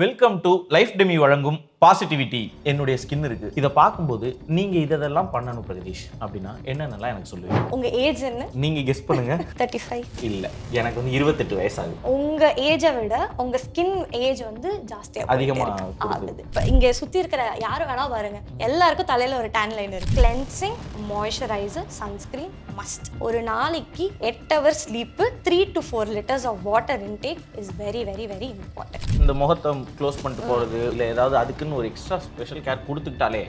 Welcome to life Demi வழங்கும் positivity. என்னுடைய skin இருக்கு, இதை பார்க்கும்போது நீங்க இதெல்லாம் பண்ணணும் பிரகதீஷ் அப்படின்னா என்னென்னலாம் எனக்கு சொல்லுவீங்க? உங்க ஏஜ் என்ன? நீங்க கெஸ் பண்ணுங்க. 35. இல்ல, எனக்கு வந்து 28 வயசாகுது. உங்க ஏஜை விட உங்க ஸ்கின் ஏஜ் வந்து ஜாஸ்தியா அதிகமா ஆகுது. இப்போ இங்க சுத்தி இருக்கிற யாரும் வேணா பாருங்க, எல்லாருக்கும் தலையில ஒரு டேன் லைன் இருக்கு. Cleansing, moisturiser, sunscreen must. ஒரு நாளைக்கு 8 hours sleep, 3 to 4 liters of water intake is very very very important. இந்த முகத்தை க்ளோஸ் பண்ணிட்டு போறது இல்ல ஏதாவது அதுக்குன்னு ஒரு எக்ஸ்ட்ரா ஸ்பெஷல் கேர் கொடுத்துக்கிட்டாலே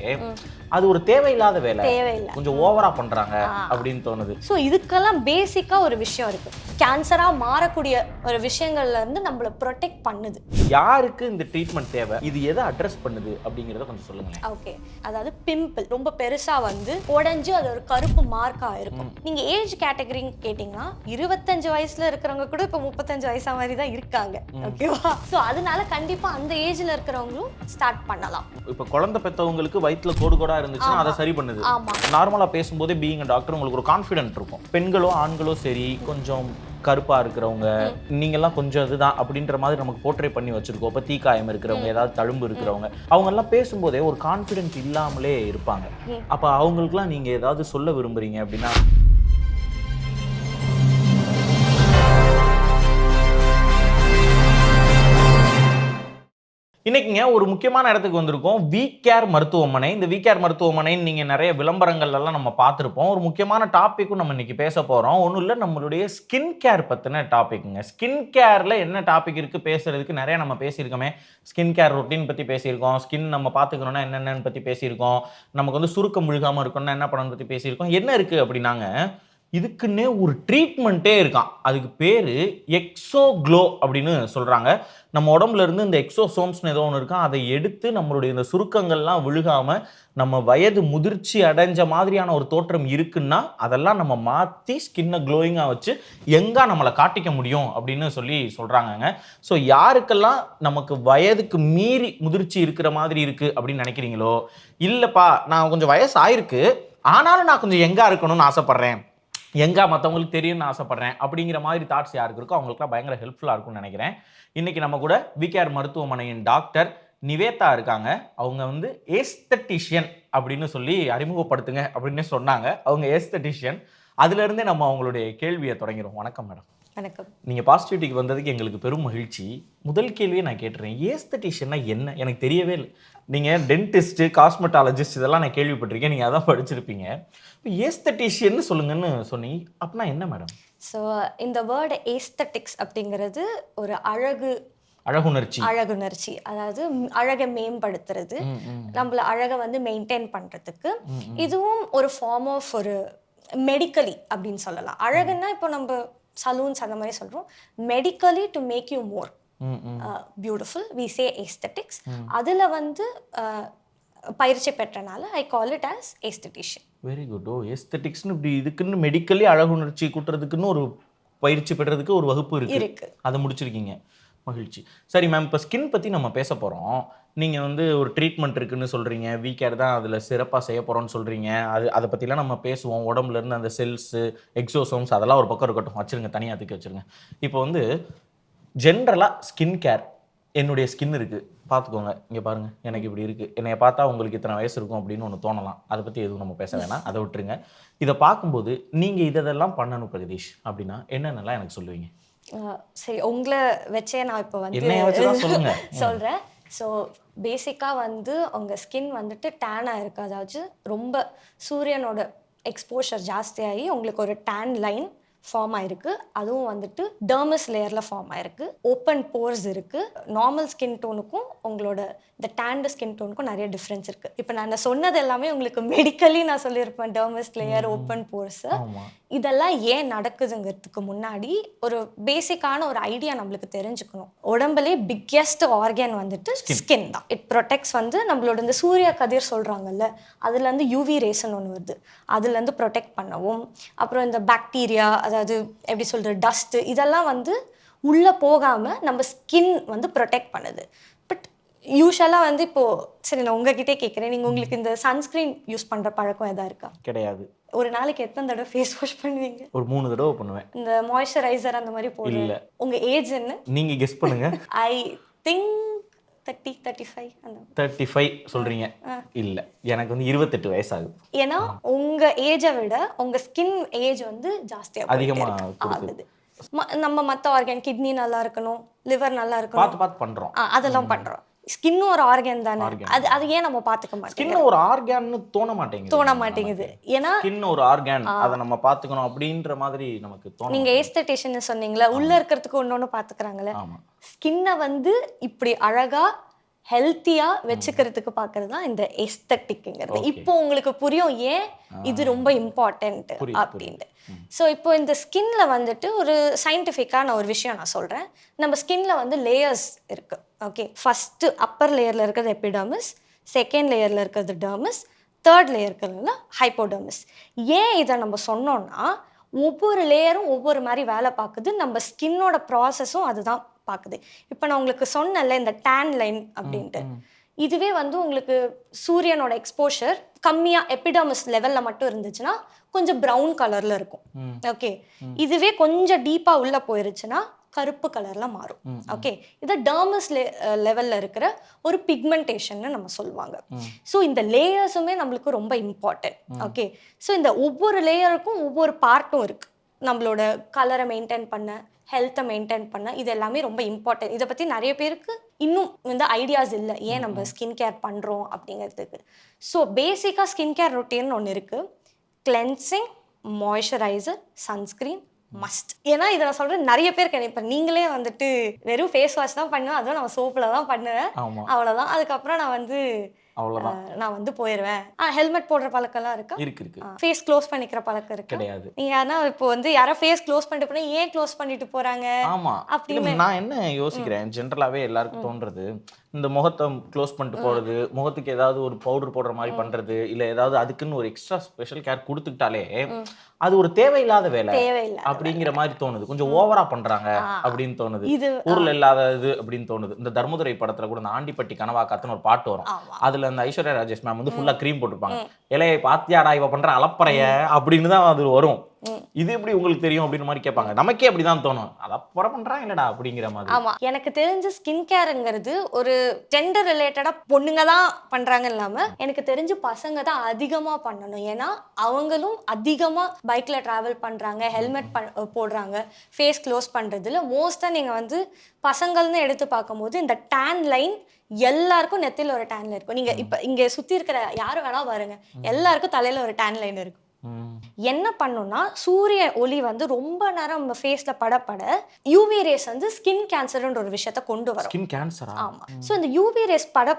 அது ஒரு தேவையில்லாத வேலை, தேவையில்லை, கொஞ்சம் ஓவரா பண்றாங்க அப்படின்னு தோணுது. ஸோ இதுக்கெல்லாம் பேசிக்கா ஒரு விஷயம் இருக்கு. கேன்சரா மாறக்கூடிய ஒரு விஷயங்கள்ல இருந்து நம்மள ப்ரொடெக்ட் பண்ணுது. யாருக்கு இந்த ட்ரீட்மெண்ட் தேவை, இது எதை அட்ரஸ் பண்ணுது அப்படிங்கறத கொஞ்சம் சொல்லுங்க. ஓகே, அதாவது பிம்பிள் ரொம்ப பெருசா வந்து உடைஞ்சு அது ஒரு கருப்பு மார்க்கா இருக்கும். நீங்க ஏஜ் கேட்டகரி கேட்டீங்கன்னா 25 வயசுல இருக்கிறவங்க கூட இப்ப 35 வயசா மாதிரி தான் இருக்காங்க. ஓகேவா? ஸோ அதனால கண்டிப்பா அந்த ஏஜ்ல இருக்கிறவங்களும் ஸ்டார்ட் பண்ணலாம். இப்ப குழந்தை பெற்றவங்களுக்கு வயிற்றுல கோடு கோடா இருந்துச்சுன்னா அதை சரி பண்ணுது. நார்மலா பேசும்போதே பீயிங் டாக்டர் உங்களுக்கு ஒரு கான்ஃபிடென்ட் இருக்கும். பெண்களோ ஆண்களோ சரி, கொஞ்சம் கருப்பா இருக்கிறவங்க நீங்கெல்லாம் கொஞ்சம் இதுதான் அப்படின்ற மாதிரி நமக்கு போர்ட்ரே பண்ணி வச்சிருக்கோம். இப்போ தீக்காயம் இருக்கிறவங்க, ஏதாவது தழும்பு இருக்கிறவங்க, அவங்க எல்லாம் பேசும்போதே ஒரு கான்ஃபிடென்ட் இல்லாமலே இருப்பாங்க. அப்ப அவங்களுக்குலாம் நீங்க ஏதாவது சொல்ல விரும்புறீங்க அப்படின்னா? இன்னைக்குங்க ஒரு முக்கியமான இடத்துக்கு வந்திருக்கோம். விகேர் மருத்துவமனை. இந்த விகேர் மருத்துவமனை நீங்க நிறைய விளம்பரங்கள் எல்லாம் நம்ம பார்த்துருப்போம். ஒரு முக்கியமான டாபிக்கும் நம்ம இன்னைக்கு பேச போறோம். ஒன்றும் இல்லை, நம்மளுடைய ஸ்கின் கேர் பத்தின டாபிக்ங்க. ஸ்கின் கேர்ல என்ன டாபிக் இருக்கு பேசுறதுக்கு? நிறைய நம்ம பேசியிருக்கோமே. ஸ்கின் கேர் ரொட்டீன் பத்தி பேசியிருக்கோம். ஸ்கின் நம்ம பார்த்துக்கணும்னா என்னென்னு பத்தி பேசியிருக்கோம். நமக்கு வந்து சுருக்கம் முழுகாம இருக்கணும்னா என்ன பண்ணணும் பத்தி பேசியிருக்கோம். என்ன இருக்கு அப்படின்னாங்க, இதுக்குன்னே ஒரு ட்ரீட்மெண்ட்டே இருக்கான். அதுக்கு பேர் எக்ஸோ க்ளோ அப்படின்னு சொல்கிறாங்க. நம்ம உடம்புல இருந்து இந்த எக்ஸோசோம்ஸ்னு ஏதோ ஒன்று இருக்கான். அதை எடுத்து நம்மளுடைய இந்த சுருக்கங்கள்லாம் விழுகாமல் நம்ம வயது முதிர்ச்சி அடைஞ்ச மாதிரியான ஒரு தோற்றம் இருக்குன்னா அதெல்லாம் நம்ம மாற்றி ஸ்கின்னை க்ளோயிங்காக வச்சு எங்கே நம்மளை காட்டிக்க முடியும் அப்படின்னு சொல்லி சொல்கிறாங்கங்க. ஸோ யாருக்கெல்லாம் நமக்கு வயதுக்கு மீறி முதிர்ச்சி இருக்கிற மாதிரி இருக்குது அப்படின்னு நினைக்கிறீங்களோ, இல்லைப்பா நான் கொஞ்சம் வயசு ஆயிருக்கு ஆனாலும் நான் கொஞ்சம் எங்கே இருக்கணும்னு ஆசைப்பட்றேன், எங்கே மற்றவங்களுக்கு தெரியும்னு ஆசைப்பட்றேன் அப்படிங்கிற மாதிரி தாட்ஸ் யாருக்கு இருக்கோ அவங்களுக்குலாம் பயங்கர ஹெல்ப்ஃபுல்லாக இருக்கும்னு நினைக்கிறேன். இன்றைக்கி நம்ம கூட விகேர் மருத்துவமனையின் டாக்டர் நிவேதா இருக்காங்க. அவங்க வந்து ஏஸ்தட்டிஷியன் அப்படின்னு சொல்லி அறிமுகப்படுத்துங்க அப்படின்னு சொன்னாங்க. அவங்க ஏஸ்தட்டிஷியன். அதுலேருந்தே நம்ம அவங்களுடைய கேள்வியை தொடங்கிடுவோம். வணக்கம் மேடம். வணக்கம். நீங்கள் பாசிட்டிவிட்டிக்கு வந்ததுக்கு எங்களுக்கு பெரும் மகிழ்ச்சி. முதல் கேள்வியை நான் கேட்டுறேன், ஏஸ்தட்டிஷியன்னா என்ன? எனக்கு தெரியவே இல்லை. நீங்கள் டென்டிஸ்ட்டு, காஸ்மெட்டாலஜிஸ்ட் இதெல்லாம் நான் கேள்விப்பட்டிருக்கேன், நீங்கள் அதான் படிச்சிருப்பீங்க. இப்போ ஏஸ்தட்டிஷியன்னு சொல்லுங்கன்னு சொன்னீங்க, அப்படின்னா என்ன மேடம்? ஸோ இந்த வேர்டு ஏஸ்தட்டிக்ஸ் அப்படிங்கிறது ஒரு அழகுணர்ச்சி, அதாவது அழகை மேம்படுத்துறது, நம்மள அழகை வந்து மெயின்டைன் பண்ணுறதுக்கு. இதுவும் ஒரு ஃபார்ம் ஆஃப் ஒரு மெடிக்கலி அப்படின்னு சொல்லலாம். அழகுன்னா இப்போ நம்ம சலூன்ஸ் அந்த மாதிரி சொல்கிறோம். Medically to make you more beautiful we say aesthetics. அதில் வந்து பயிற்சி பெற்றனால I call it as aesthetician. Very good. Oh, ஏஸ்தட்டிக்ஸ்னு இப்படி இதுக்குன்னு மெடிக்கலி அழகுணர்ச்சி கூட்டுறதுக்குன்னு ஒரு பயிற்சி பெற்றதுக்கு ஒரு வகுப்பு இருக்கு. அதை முடிச்சிருக்கீங்க, மகிழ்ச்சி. சரி மேம், இப்போ ஸ்கின் பற்றி நம்ம பேச போகிறோம். நீங்கள் வந்து ஒரு ட்ரீட்மெண்ட் இருக்குன்னு சொல்கிறீங்க, விகேர் தான் அதில் சிறப்பாக செய்ய போகிறோன்னு சொல்கிறீங்க. அதை பற்றிலாம் நம்ம பேசுவோம். உடம்புலேருந்து அந்த செல்ஸு, எக்ஸோசோம்ஸ் அதெல்லாம் ஒரு பக்கம் இருக்கட்டும், வச்சுருங்க, தனியாக தூக்கி வச்சுருங்க. இப்போ வந்து ஜென்ரலாக ஸ்கின் கேர், என்னுடைய ஸ்கின் இருக்குது பார்த்துக்கோங்க, இங்கே பாருங்கள் எனக்கு இப்படி இருக்குது, என்னை பார்த்தா உங்களுக்கு இத்தனை வயசு இருக்கும் அப்படின்னு ஒன்று தோணலாம். அதை பற்றி எதுவும் நம்ம பேச வேணாம், அதை விட்டுருங்க. இதை பார்க்கும்போது நீங்கள் இதெல்லாம் பண்ணணும் பிரகதீஷ் அப்படின்னா என்னென்னலாம் எனக்கு சொல்லுவீங்க? சரி, உங்களை வச்சே நான் இப்போ வந்து சொல்கிறேன். ஸோ பேசிக்காக வந்து உங்கள் ஸ்கின் வந்துட்டு டேனாக இருக்குது, அதாவது ரொம்ப சூரியனோட எக்ஸ்போஷர் ஜாஸ்தியாகி உங்களுக்கு ஒரு டேன் லைன் ஃபார்ம் ஆயிருக்கு. அதுவும் வந்துட்டு டெர்மஸ் லேயரில் ஃபார்ம் ஆயிருக்கு. ஓப்பன் போர்ஸ் இருக்குது. நார்மல் ஸ்கின் டோனுக்கும் உங்களோட இந்த டேண்ட் ஸ்கின் டோனுக்கும் நிறைய டிஃப்ரென்ஸ் இருக்குது. இப்போ நான் சொன்னது எல்லாமே உங்களுக்கு மெடிக்கலி நான் சொல்லியிருப்பேன். டெர்மஸ் லேயர், ஓப்பன் போர்ஸ், இதெல்லாம் ஏன் நடக்குதுங்கிறதுக்கு முன்னாடி ஒரு பேசிக்கான ஒரு ஐடியா நம்மளுக்கு தெரிஞ்சுக்கணும். உடம்புலே பிக்கெஸ்ட் ஆர்கன் வந்துட்டு ஸ்கின் தான். இட் ப்ரொடெக்ட்ஸ் வந்து நம்மளோட இந்த சூரிய கதிர் சொல்கிறாங்கல்ல, அதுலேருந்து யூவி ரேஸ்ன்னு ஒன்று வருது, அதுலேருந்து ப்ரொடெக்ட் பண்ணவும், அப்புறம் இந்த பாக்டீரியா, அதாவது எப்படி சொல்கிறது, டஸ்ட்டு, இதெல்லாம் வந்து உள்ளே போகாமல் நம்ம ஸ்கின் வந்து ப்ரொடெக்ட் பண்ணுது. பட் யூஸ்வலாக வந்து இப்போது சரி நான் உங்ககிட்டே கேட்குறேன், நீங்கள் உங்களுக்கு இந்த சன்ஸ்க்ரீன் யூஸ் பண்ணுற பழக்கம் எதாவது இருக்கா? கிடையாது. ஒரு நாளைக்கு எத்தனை தடவை ஃபேஸ் வாஷ் பண்ணுவீங்க? ஒரு 3 தடவை பண்ணுவேன். இந்த மாய்ஸ்சரைசர் அந்த மாதிரி போடல. உங்கள் ஏஜ் என்ன? நீங்கள் கெஸ் பண்ணுங்க. ஐ திங்க் 30-35 அந்த 35 சொல்றீங்க. இல்ல, எனக்கு வந்து 28 வயசு ஆகுது. ஏன்னா உங்க ஏஜை விட உங்க ஸ்கின் ஏஜ் வந்து ஜாஸ்தியா அதிகமா ஆகுது. கொடுக்குது. நம்ம மற்ற ஆர்கன் கிட்னி நல்லா இருக்கணும், லிவர் நல்லா இருக்கணும், பார்த்து பார்த்து பண்றோம். அதெல்லாம் பண்றோம். ஸ்கின்னும் ஒரு ஆர்கன் தானே, Organ. அது அது ஏன் நம்ம பார்த்துக்க ஸ்கின் மாட்டேங்கிறோம்? ஒரு ஆர்கான்னு தோண மாட்டேங்குது. ஏன்னா ஸ்கின் ஒரு ஆர்கான், அதை நம்ம பாத்துக்கணும் அப்படின்ற மாதிரி நமக்கு தோணும். நீங்க ஏஸ்தட்டிஷியன் சொன்னீங்களா, உள்ள இருக்கிறதுக்கு ஒன்னொன்னு பாத்துக்கிறாங்களே. ஆமா. ஸ்கின்னை வந்து இப்படி அழகா ஹெல்த்தியா வச்சுக்கிறதுக்கு பார்க்கறது தான் இந்த எஸ்தட்டிக்ங்கிறது. இப்போ உங்களுக்கு புரியும் ஏன் இது ரொம்ப இம்பார்ட்டன்ட் அப்படின்ட்டு. ஸோ இப்போ இந்த ஸ்கின்ல வந்துட்டு ஒரு சயின்டிஃபிக்கான ஒரு விஷயம் நான் சொல்றேன். நம்ம ஸ்கின்ல வந்து லேயர்ஸ் இருக்கு. ஓகே, ஃபர்ஸ்ட் அப்பர் லேயர்ல இருக்கிறது எபிடர்மிஸ், செகண்ட் லேயர்ல இருக்கிறது டெர்மிஸ், தேர்ட் லேயர் இருக்கிறதுல ஹைப்போடெர்மிஸ். ஏன் இதை நம்ம சொன்னோம்னா, ஒவ்வொரு லேயரும் ஒவ்வொரு மாதிரி வேலை பார்க்குது. நம்ம ஸ்கின்னோட ப்ராசஸும் அதுதான் பார்க்குது. இப்போ நான் உங்களுக்கு சொன்னேன்ல இந்த டேன் லைன் அப்படின்ட்டு, இதுவே வந்து உங்களுக்கு சூரியனோட எக்ஸ்போஷர் கம்மியாக எபிடர்மிஸ் லெவலில் மட்டும் இருந்துச்சுன்னா கொஞ்சம் ப்ரௌன் கலரில் இருக்கும். ஓகே, இதுவே கொஞ்சம் டீப்பாக உள்ளே போயிருச்சுன்னா கருப்பு கலரில் மாறும். ஓகே, இதை டெர்மஸ் லெவலில் இருக்கிற ஒரு பிக்மெண்டேஷன் நம்ம சொல்லுவாங்க. ஸோ இந்த லேயர்ஸுமே நம்மளுக்கு ரொம்ப இம்பார்ட்டன்ட். ஓகே, ஸோ இந்த ஒவ்வொரு லேயருக்கும் ஒவ்வொரு பார்ட்டும் இருக்குது. நம்மளோட கலரை மெயின்டைன் பண்ண, ஹெல்த்தை மெயின்டைன் பண்ண, இது எல்லாமே ரொம்ப இம்பார்ட்டன்ட். இதை பற்றி நிறைய பேருக்கு இன்னும் வந்து ஐடியாஸ் இல்லை, ஏன் நம்ம ஸ்கின் கேர் பண்ணுறோம் அப்படிங்கிறதுக்கு. ஸோ பேசிக்காக ஸ்கின் கேர் ரொட்டீன் ஒன்று இருக்குது. Cleansing, moisturiser, sunscreen must. ஏன்னா இதை நான் சொல்கிறேன், நிறைய பேர் இப்போ நீங்களே வந்துட்டு வெறும் ஃபேஸ் வாஷ் தான் பண்ணுவேன், அதுவும் நான் சோப்பில் தான் பண்ணுவேன், அவ்வளோதான். அதுக்கப்புறம் நான் வந்து போயிடுவேன். ஹெல்மெட் போடுற பழக்கம்லாம் இருக்கா? இருக்கு. ஃபேஸ் க்ளோஸ் பண்ணிக்கிற பழக்கம் இருக்கு? கிடையாது. நீங்க ஆனா இப்போ வந்து யாரோ ஃபேஸ் க்ளோஸ் பண்ணிட்டு போனா ஏன் க்ளோஸ் பண்ணிட்டு போறாங்க? ஆமா, அப்படின்னு நான் என்ன யோசிக்கிறேன், ஜென்ரலாவே எல்லாருக்கும் தோன்றது, இந்த முகத்தை க்ளோஸ் பண்ணிட்டு போறது, முகத்துக்கு ஏதாவது ஒரு பவுடர் போடுற மாதிரி பண்றது, இல்ல ஏதாவது அதுக்குன்னு ஒரு எக்ஸ்ட்ரா ஸ்பெஷல் கேர் கொடுத்துக்கிட்டாலே அது ஒரு தேவையில்லாத வேலை அப்படிங்கிற மாதிரி தோணுது. கொஞ்சம் ஓவரா பண்றாங்க அப்படின்னு தோணுது. ஊர்ல இல்லாத இது அப்படின்னு தோணுது. இந்த தர்மதுரை படத்துல கூட இந்த ஆண்டிப்பட்டி கனவா காத்துன்னு ஒரு பாட்டு வரும். அதுல அந்த ஐஸ்வர்யா ராஜேஷ் மேம் வந்து ஃபுல்லா க்ரீம் போட்டுருப்பாங்க. இலையை பாத்தியாடா இவ பண்ற அலப்பறைய அப்படின்னு தான் அது வரும். இது எப்படி உங்களுக்கு தெரியும் அப்படின்னு மாதிரி கேட்பாங்க. நமக்கே அப்படிதான் தோணும், அலப்பறை பண்றாங்க இல்லடா அப்படிங்கிற மாதிரி. ஆமா, எனக்கு தெரிஞ்ச ஸ்கின் கேருங்கிறது ஒரு ஜெண்டர் ரிலேட்டடா பொண்ணுங்க தான் பண்றாங்க இல்லாம எனக்கு தெரிஞ்சு பசங்க தான் அதிகமா பண்ணணும். ஏன்னா அவங்களும் அதிகமா பைக்ல டிராவல் பண்றாங்க, ஹெல்மெட் போடுறாங்க, ஃபேஸ் க்ளோஸ் பண்றதுல மோஸ்டா நீங்க வந்து பசங்கள்னு எடுத்து பார்க்கும்போது இந்த டேன் லைன் எல்லாருக்கும் நெத்தில ஒரு டேன் லைன் இருக்கும். நீங்க இப்ப இங்க சுத்தி இருக்கிற யாரும் வேணா பாருங்க, எல்லாருக்கும் தலையில ஒரு டேன் லைன் இருக்கும். என்ன பண்ணும்னா, சூரிய ஒளி வந்து ரொம்ப நேரம் நம்ம ஃபேஸ்ல படப்பட யூவி ரேஸ் வந்து ஸ்கின் கேன்சர்ன்ற ஒரு விஷயத்த கொண்டு வரும். ஸ்கின் கேன்சரா? ஆமா. ஸோ இந்த யூவி ரேஸ் பட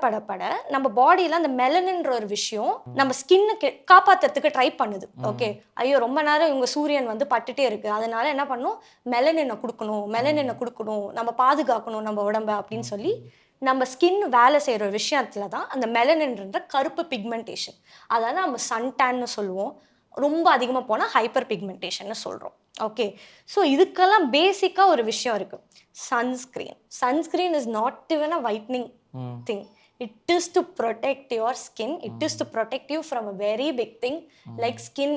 நம்ம பாடியில அந்த மெலனின்ற ஒரு விஷயம் நம்ம ஸ்கின்னுக்கு காப்பாத்துறதுக்கு ட்ரை பண்ணுது. ஓகே, ஐயோ ரொம்ப நேரம் இவங்க சூரியன் வந்து பட்டுட்டே இருக்கு, அதனால என்ன பண்ணும், மெலனினை கொடுக்கணும், நம்ம பாதுகாக்கணும் நம்ம உடம்ப அப்படின்னு சொல்லி நம்ம ஸ்கின் வேலை செய்கிற விஷயத்துல தான் அந்த மெலனின்ற கருப்பு பிக்மெண்டேஷன், அதாவது நம்ம சன்டான்னு சொல்லுவோம், ரொம்ப அதிகமாக போனால் ஹைப்பர் பிக்மெண்டேஷன்னு சொல்கிறோம். ஓகே, ஸோ இதுக்கெல்லாம் பேசிக்காக ஒரு விஷயம் இருக்குது. Sunscreen is not even a whitening thing. It is to protect your skin. It is to protect you from a very big thing like skin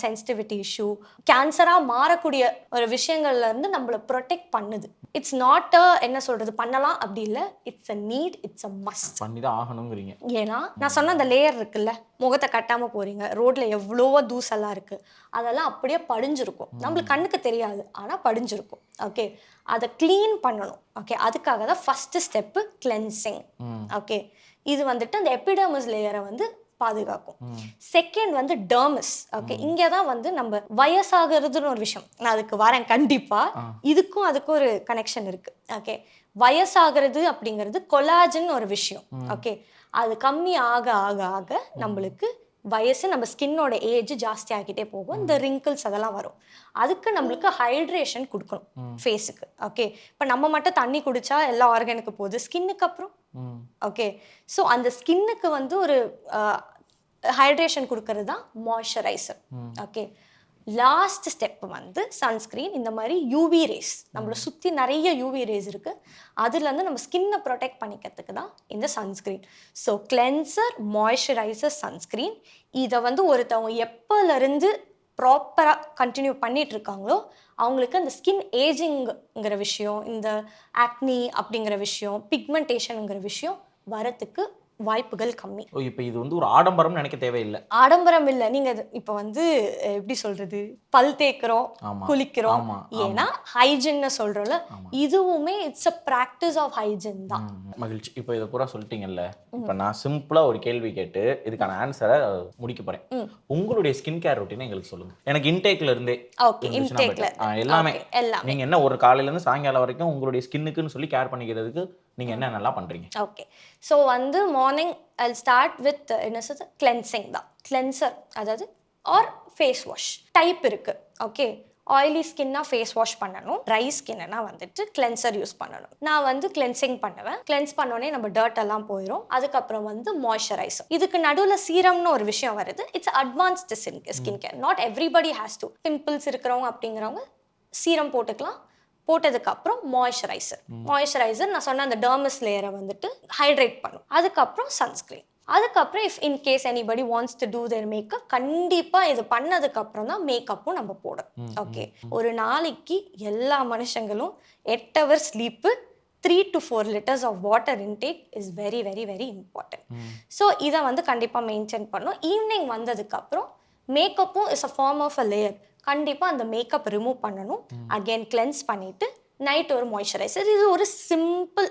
sensitivity issue. கேன்சரா மாறக்கூடிய ஒரு விஷயங்கள்ல இருந்து நம்மளை ப்ரொடெக்ட் பண்ணுது. இட்ஸ் நாட் என்ன சொல்றது, பண்ணலாம் அப்படி இல்லை, it's a need, it's a must. பண்ணிதான் ஆகணுங்கிறீங்க. ஏன்னா நான் சொன்ன அந்த லேயர் இருக்குல்ல, முகத்தை கட்டாம போறீங்க, ரோட்ல எவ்வளவோ தூசெல்லாம் இருக்கு, அதெல்லாம் அப்படியே படிஞ்சிருக்கும், நம்மளுக்கு கண்ணுக்கு தெரியாது ஆனா படிஞ்சிருக்கும். ஓகே, அதை க்ளீன் பண்ணணும். ஓகே, அதுக்காக தான் ஃபர்ஸ்ட் ஸ்டெப்பு கிளென்சிங். ஓகே, இது வந்துட்டு அந்த எபிடர்மிஸ் லேயரை வந்து பாதுகாக்கும். செகண்ட் வந்து டெர்மிஸ். ஓகே, இங்கே தான் வந்து நம்ம வயசாகிறதுன்னு ஒரு விஷயம், நான் அதுக்கு வரேன் கண்டிப்பா. இதுக்கும் அதுக்கும் ஒரு கனெக்ஷன் இருக்கு. ஓகே, வயசாகிறது அப்படிங்கிறது கொலாஜன் ஒரு விஷயம். ஓகே, அது கம்மி ஆக ஆக ஆக நம்மளுக்கு வயசு, நம்ம ஸ்கின்னோட ஏஜ் ஜாஸ்தி ஆகிட்டே போகும், இந்த ரிங்கிள்ஸ் அதெல்லாம் வரும். அதுக்கு நம்மளுக்கு ஹைட்ரேஷன் கொடுக்கணும் ஃபேஸுக்கு. ஓகே, இப்போ நம்ம மட்டும் தண்ணி குடிச்சா எல்லா ஆர்கனுக்கு போகுது, ஸ்கின்னுக்கு அப்புறம். ஓகே, ஸோ அந்த ஸ்கின்னுக்கு வந்து ஒரு ஹைட்ரேஷன் கொடுக்கறது தான் மாய்ஸ்சரைசர். ஓகே, லாஸ்ட் ஸ்டெப் வந்து சன்ஸ்க்ரீன். இந்த மாதிரி யூவி ரேஸ், நம்மளை சுற்றி நிறைய யூவி ரேஸ் இருக்குது, அதுலேருந்து நம்ம ஸ்கின்னை ப்ரொடெக்ட் பண்ணிக்கிறதுக்கு தான் இந்த sunscreen. So cleanser, moisturiser, sunscreen, இதை வந்து ஒருத்தவங்க எப்போலேருந்து ப்ராப்பராக கண்டினியூ பண்ணிட்டு இருக்காங்களோ அவங்களுக்கு அந்த ஸ்கின் ஏஜிங்ங்கிற விஷயம், இந்த ஆக்னி அப்படிங்கிற விஷயம், பிக்மெண்டேஷனுங்கிற விஷயம் வரத்துக்கு வாய்ப்புகள் கம்மி. ஓ, இப்போ இது வந்து ஒரு ஆடம்பரம்னு நினைக்க தேவையில்லை. ஆடம்பரம் இல்லை. நீங்கள் இப்போ வந்து எப்படி சொல்கிறது, பல் தேய்க்கிறோம், ஆமா குளிக்கிறோம், ஆமா ஏன்னா ஹைஜின்னு சொல்கிறோம்ல, ஆமா. இதுவுமே it's a practice of hygiene தான். மகிழ்ச்சி. இப்போ இதை பூரா சொல்லிட்டீங்கல்ல, இப்போ நான் சிம்பிளா ஒரு கேள்வி கேட்டு இதுக்கான ஆன்சரை முடிக்க போறேன். உங்களுடைய ஸ்கின் கேர் ரொட்டீனை எங்களுக்கு சொல்லுங்க. எனக்கு இன்டேக்ல இருந்தே ஓகே, இருந்துச்சுன்னா இன்டேக்ல better. எல்லாமே ஓகே, எல்லாமே. நீங்க என்ன ஒரு காலையில இருந்து சாயங்காலம் வரைக்கும் உங்களுடைய ஸ்கின்னுக்குன்னு சொல்லி கேர் பண்ணிக்கிறதுக்கு நீங்க என்ன நல்லா பண்றீங்க? ஓகே, ஸோ வந்து மார்னிங் ஐ ஸ்டார்ட் வித் என்ன சொல்றது, கிளென்சிங் தான். கிளென்சர் அதாவது ஆர் ஃபேஸ் வாஷ் டைப் இருக்கு. ஓகே, ஆயிலி ஸ்கின்னா ஃபேஸ் வாஷ் பண்ணணும், ட்ரை ஸ்கின்னா வந்துட்டு கிளென்சர் யூஸ் பண்ணணும். நான் வந்து கிளென்சிங் பண்ணுவேன். கிளென்ஸ் பண்ணோடனே நம்ம டர்ட் எல்லாம் போயிடும். அதுக்கப்புறம் வந்து மாய்ஸ்சரைசர். இதுக்கு நடுவில் சீரம்னு ஒரு விஷயம் வருது. It's advanced skin care. Not everybody has to. Pimples இருக்கிறவங்க அப்படிங்கிறவங்க சீரம் போட்டுக்கலாம். போட்டதுக்கப்புறம் மாய்ஸ்சரைசர் நான் சொன்ன அந்த டெர்மஸ் லேயரை வந்துட்டு ஹைட்ரேட் பண்ணும். அதுக்கப்புறம் சன்ஸ்கிரீன். அதுக்கப்புறம் if in case anybody wants to do their makeup, கண்டிப்பாக இது பண்ணதுக்கப்புறம் தான் மேக்கப்பும் நம்ம போடணும். ஓகே, ஒரு நாளைக்கு எல்லா மனுஷங்களும் 8 hours sleep, 3 to 4 liters of water intake is very very very important. So இதை வந்து கண்டிப்பாக மெயின்டைன் பண்ணணும். ஈவினிங் வந்ததுக்கப்புறம் மேக்கப்பும் is a form of a layer. கண்டிப்பாக அந்த மேக்கப் ரிமூவ் பண்ணணும். அகெயின் கிளென்ஸ் பண்ணிவிட்டு நைட் ஒரு மாய்ஸ்சரைசர். இது ஒரு சிம்பிள்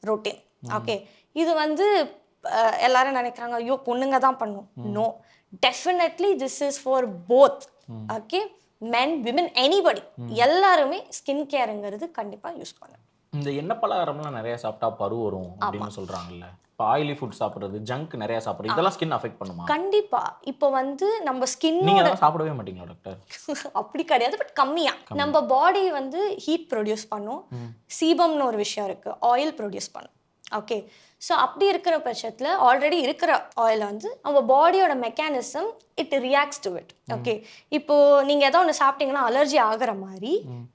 ரொட்டீன். ஓகே, இது வந்து எல்லாரும் நினைக்கிறாங்க ஐயோ பொண்ணுங்க தான் பண்ணும். No, definitely this is for both. Okay, men women anybody எல்லாருமே ஸ்கின் கேருங்கிறது கண்டிப்பாக யூஸ் பண்ணணும். இந்த எண்ணெய் பலகாரம்லாம் நிறைய சாப்பிட்டா பரு வரும் அப்படின்னு சொல்றாங்கல்ல. இப்போ ஆயிலி ஃபுட் சாப்பிட்றது, ஜங்க் நிறைய சாப்பிட்றது, இதெல்லாம் ஸ்கின் அஃபெக்ட் பண்ணுமா? கண்டிப்பா. இப்போ வந்து நம்ம ஸ்கின் நீங்க அதெல்லாம் சாப்பிடவே மாட்டீங்களா டாக்டர்? அப்படி கிடையாது, பட் கம்மியா. நம்ம பாடி வந்து ஹீட் ப்ரொடியூஸ் பண்ணும். சீபம்னு ஒரு விஷயம் இருக்கு, ஆயில் ப்ரொடியூஸ் பண்ணும். ஓகே, ஸோ அப்படி இருக்கிற பட்சத்தில் ஆல்ரெடி இருக்கிற ஆயில் வந்து நம்ம பாடியோட mechanism it reacts to it. Okay, இப்போ நீங்கள் ஏதோ ஒன்று சாப்பிட்டீங்கன்னா அலர்ஜி ஆகிற மாதிரி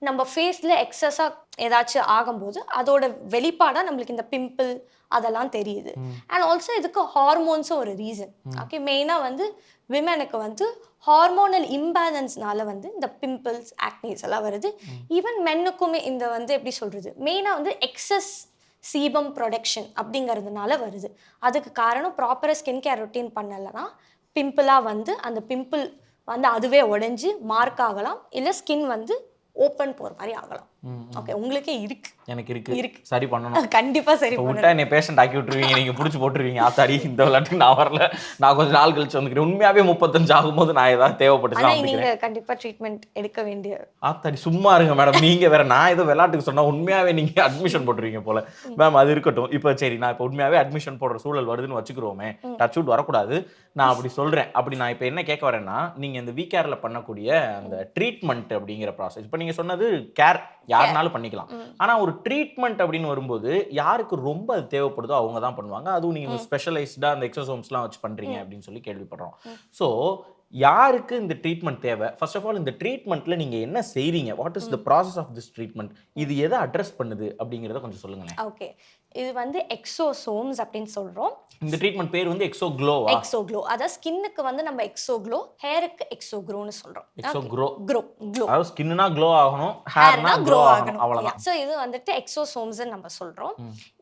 நம்ம ஃபேஸில் எக்ஸஸாக ஏதாச்சும் ஆகும்போது அதோட வெளிப்பாடாக நம்மளுக்கு இந்த பிம்பிள் அதெல்லாம் தெரியுது. அண்ட் ஆல்சோ இதுக்கு ஹார்மோன்ஸும் ஒரு ரீசன். ஓகே, மெயினாக வந்து விமனுக்கு வந்து ஹார்மோனல் இம்பேலன்ஸ்னால வந்து இந்த பிம்பிள்ஸ், ஆக்னிஸ் எல்லாம் வருது. ஈவன் மென்னுக்குமே இந்த வந்து எப்படி சொல்கிறது, மெயினாக வந்து எக்ஸஸ் சீபம் ப்ரொடக்ஷன் அப்படிங்கிறதுனால வருது. அதுக்கு காரணம் ப்ராப்பராக ஸ்கின் கேர் ரொட்டீன் பண்ணலைன்னா பிம்பிளாக வந்து அந்த பிம்பிள் வந்து அதுவே உடைஞ்சு மார்க் ஆகலாம், இல்லை ஸ்கின் வந்து ஓப்பன் போகிற மாதிரி ஆகலாம். ஓகே, உங்களுக்கே இருக்கு. எனக்கு இருக்கு. சரி பண்ணணும். கண்டிப்பா சரி பண்ணணும். விட்டா என்னை பேஷண்ட் ஆக்கி விட்டுருவீங்க, நீங்க பிடிச்சி போட்டுருவீங்க. ஆத்தாடி இந்த விளையாட்டுக்கு நான் வரல, நான் கொஞ்சம் நாள் கழிச்சு வந்துக்கிறேன். உண்மையாவே 35 ஆகும்போது நான் ஏதாவது தேவைப்பட்டுச்சு. நீங்க கண்டிப்பா ட்ரீட்மெண்ட் எடுக்க வேண்டிய. ஆத்தாடி சும்மா இருங்க மேடம், நீங்க வேற. நான் ஏதோ விளையாட்டுக்கு சொன்னா உண்மையாவே நீங்க அட்மிஷன் போட்டுருவீங்க போல. மேம் அது இருக்கட்டும். இப்போ சரி, நான் இப்போ உண்மையாவே அட்மிஷன் போடுற சூழல் வருதுன்னு வச்சுக்கிறோமே, டச் வுட் வரக்கூடாது, நான் அப்படி சொல்றேன். அப்படி நான் இப்போ என்ன கேட்க வரேன்னா, நீங்க இந்த வீகேர்ல பண்ணக்கூடிய அந்த ட்ரீட்மெண்ட் அப்படிங்கிற ப்ராசஸ், இப்போ நீங்க சொன்னது கேர் யாருனாலும் பண்ணிக்கலாம். ஆனா ஒரு ட்ரீட்மெண்ட் அப்படின்னு வரும்போது யாருக்கு ரொம்ப அது தேவைப்படுதோ அவங்க தான் பண்ணுவாங்க. அதுவும் நீங்க ஸ்பெஷலைஸ்டா அந்த எக்ஸோசோம்ஸ்லாம் வச்சு பண்றீங்க அப்படின்னு சொல்லி கேள்விப்படுறோம். ஸோ யாருக்கு இந்த ட்ரீட்மெண்ட் தேவை? ஃபர்ஸ்ட் ஆஃப் ஆல் இந்த ட்ரீட்மெண்ட்ல நீங்க என்ன செய்றீங்க? What is the process of this treatment? இது எதை அட்ரஸ் பண்ணுது அப்படிங்கறத கொஞ்சம் சொல்லுங்களேன். ஓகே, இது வந்து எக்ஸோசோம்ஸ் அப்படின்னு சொல்றோம். இந்த ட்ரீட்மெண்ட் பேர் வந்து எக்ஸோ க்ளோவா? Exo glow. அதாவது ஸ்கின்னுக்கு வந்து நம்ம எக்ஸோ க்ளோ, ஹேருக்கு எக்ஸோ க்ரோன்னு சொல்றோம். Exo Glow. க்ளோ. அதாவது ஸ்கின்னா க்ளோ ஆகணும், ஹேர்னா க்ளோ ஆகணும், அவ்வளவுதான். சோ இது வந்துட்டு எக்ஸோசோம்ஸ் நம்ம சொல்றோம்.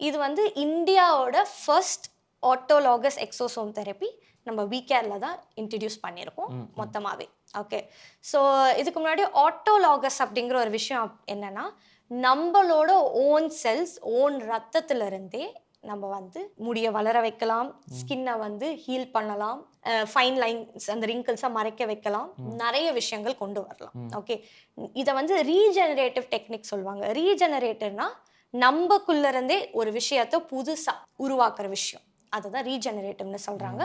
இது வந்து இந்தியாவோட ஃபர்ஸ்ட் ஆட்டோலாகஸ் எக்ஸோசோம் தெரப்பி நம்ம வீகேர்ல தான் இன்ட்ரடியூஸ் பண்ணியிருக்கோம் மொத்தமாவே. ஓகே, ஸோ இதுக்கு முன்னாடி ஆட்டோலாகஸ் அப்படிங்கிற ஒரு விஷயம் என்னன்னா, நம்மளோட ஓன் செல்ஸ், ஓன் ரத்தத்துல இருந்தே நம்ம வந்து முடியை வளர வைக்கலாம், ஸ்கின்னை வந்து ஹீல் பண்ணலாம், ஃபைன் லைன்ஸ் அந்த ரிங்கிள்ஸை மறைக்க வைக்கலாம், நிறைய விஷயங்கள் கொண்டு வரலாம். ஓகே, இதை வந்து ரீஜெனரேட்டிவ் டெக்னிக் சொல்லுவாங்க. ரீஜெனரேட்டிவ்னா நம்மக்குள்ள இருந்தே ஒரு விஷயத்தை புதுசா உருவாக்குற விஷயம், அதுதான் ரீஜெனரேட்டிவ்னு சொல்றாங்க.